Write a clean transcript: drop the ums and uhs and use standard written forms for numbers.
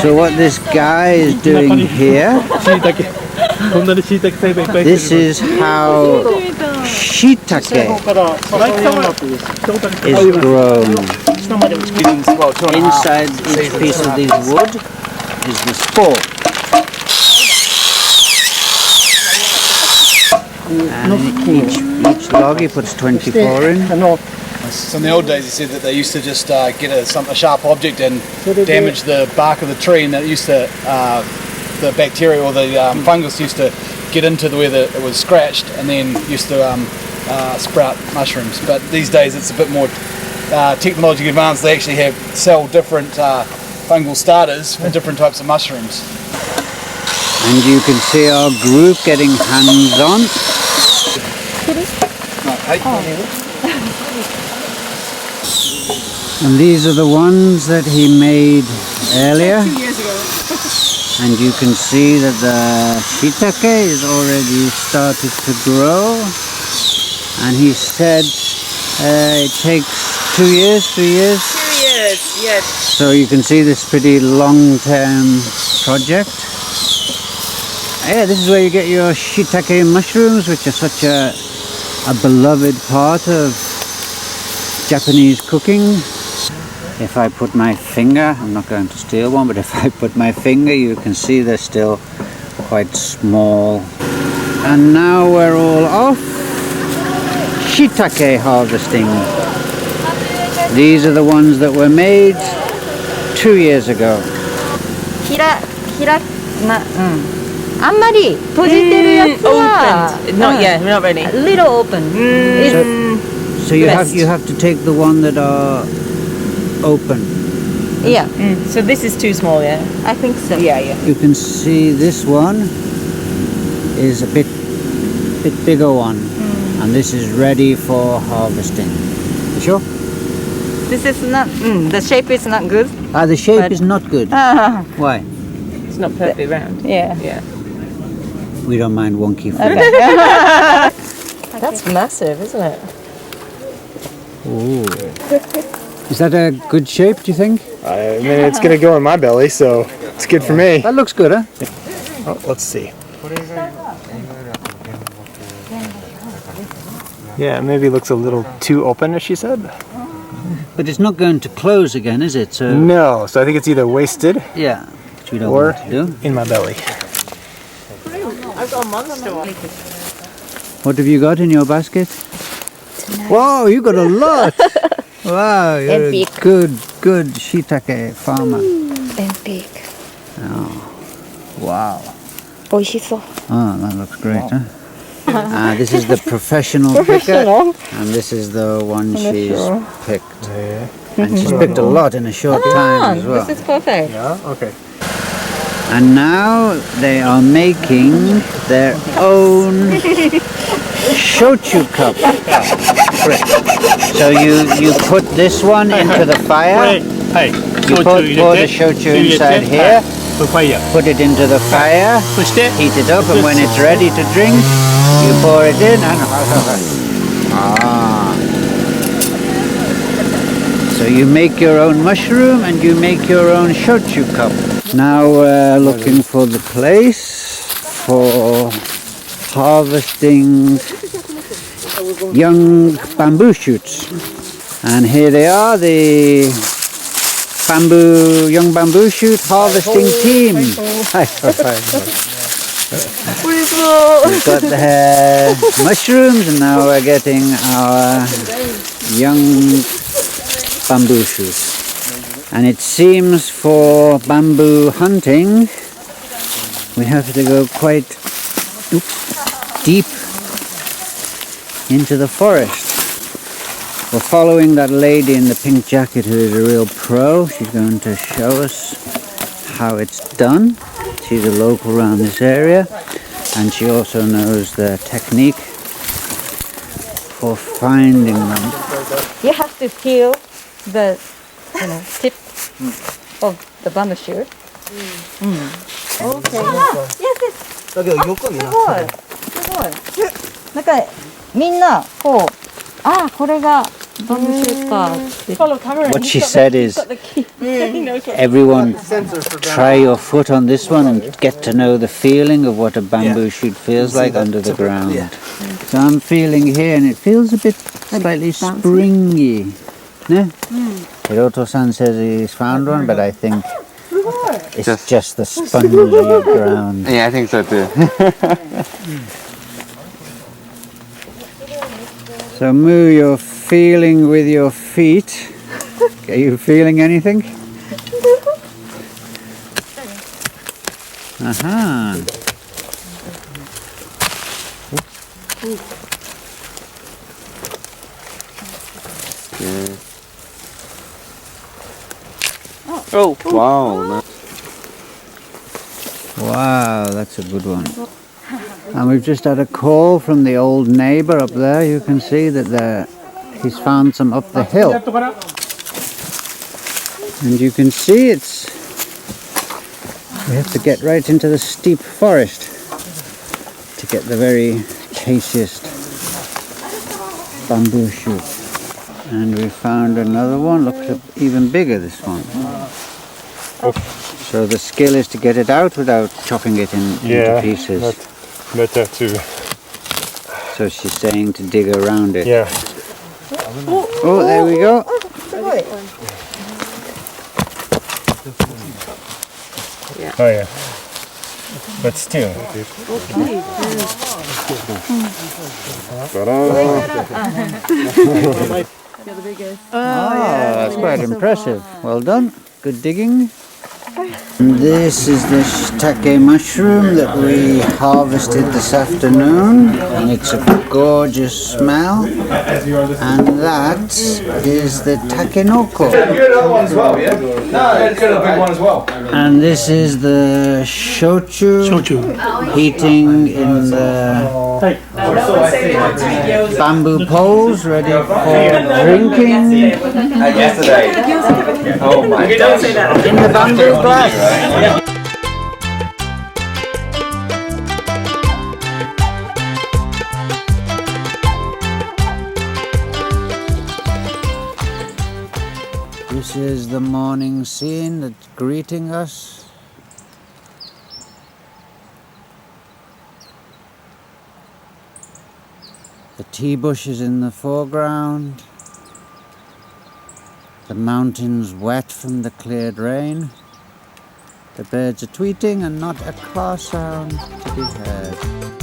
So what this guy is doing here, this is how Shiitake is grown. Inside each piece of this wood is the spore. And each log he puts 24 in. So in the old days, he said that they used to just get a sharp object and damage the bark of the tree, and that used to the bacteria or the fungus used to get into where it was scratched, and then used to sprout mushrooms. But these days, it's a bit more technologically advanced. They actually sell different fungal starters for different types of mushrooms. And you can see our group getting hands-on. And these are the ones that he made earlier. 2 years ago. And you can see that the shiitake is already started to grow. And he said it takes 2 years, 3 years. 2 years, yes. So you can see this pretty long-term project. Yeah, this is where you get your shiitake mushrooms, which are such a beloved part of Japanese cooking. If I put my finger, I'm not going to steal one, but if I put my finger, you can see they're still quite small. And now we're all off shiitake harvesting. These are the ones that were made 2 years ago. あんまり閉じてるやつは Not yet, not ready. A little open. So you have to take the one that are open. Yeah, So this is too small, yeah? I think so. Yeah, yeah. You can see this one is a bit bigger one, and this is ready for harvesting. You sure? This is not, the shape is not good. The shape is not good. Why? It's not perfectly round. Yeah. Yeah. We don't mind wonky food. That's massive, isn't it? Ooh. Is that a good shape, do you think? I mean, it's going to go in my belly, so it's good for me. That looks good, huh? Oh, let's see. Yeah, maybe it looks a little too open, as she said. But it's not going to close again, is it? So No, so I think it's either wasted yeah, which we don't or want to do. in my belly. I've got a monster one. What have you got in your basket? Wow, you got a lot! Wow, you're a good shiitake farmer. And big. Oh, wow. 美味しそう. Oh, that looks great, huh? This is the professional picker, and this is the one she's picked. And she's picked a lot in a short time as well. This is perfect. Yeah, okay. And now they are making their own shochu cup. So you put this one into the fire. You pour the shochu inside here. Put it into the fire. Heat it up, and when it's ready to drink, you pour it in. So you make your own mushroom and you make your own shochu cup. Now we're looking for the place for harvesting young bamboo shoots. And here they are, the young bamboo shoot harvesting team. High five. We've got the mushrooms, and now we're getting our young bamboo shoots. And it seems for bamboo hunting we have to go quite deep into the forest. We're following that lady in the pink jacket who is a real pro. She's going to show us how it's done. She's a local around this area, and she also knows the technique for finding them. You have to peel the tip of the bamboo shoot. Okay. Yes, yes. だけど横にな。すごい。なんかみんなこう、これが bamboo shoot card. Follow camera. What she said is, everyone try your foot on this one and get to know the feeling of what a bamboo shoot feels like under the ground. So I'm feeling here and it feels a bit slightly springy. No? Hiroto-san says he's found one, but I think it's just the spongy ground. Yeah, I think so too. So Moo, you're feeling with your feet. Are you feeling anything? Aha. Oh, wow. Wow, that's a good one. And we've just had a call from the old neighbour up there. You can see that he's found some up the hill. And you can see we have to get right into the steep forest to get the very tastiest bamboo shoot. And we found another one, looks even bigger, this one. So the skill is to get it out without chopping it into pieces. That's better too. So she's saying to dig around it. Yeah. Oh, there we go. Oh yeah. But still. That's quite impressive. Well done. Good digging. And this is the shiitake mushroom that we harvested this afternoon, and it's a gorgeous smell. And that is the takenoko. And this is the shochu. Heating in the bamboo poles, ready for drinking. Yesterday. Oh my gosh. In the bamboo glass. This is the morning scene that's greeting us. The tea bush is in the foreground. The mountains wet from the cleared rain. The birds are tweeting and not a car sound to be heard.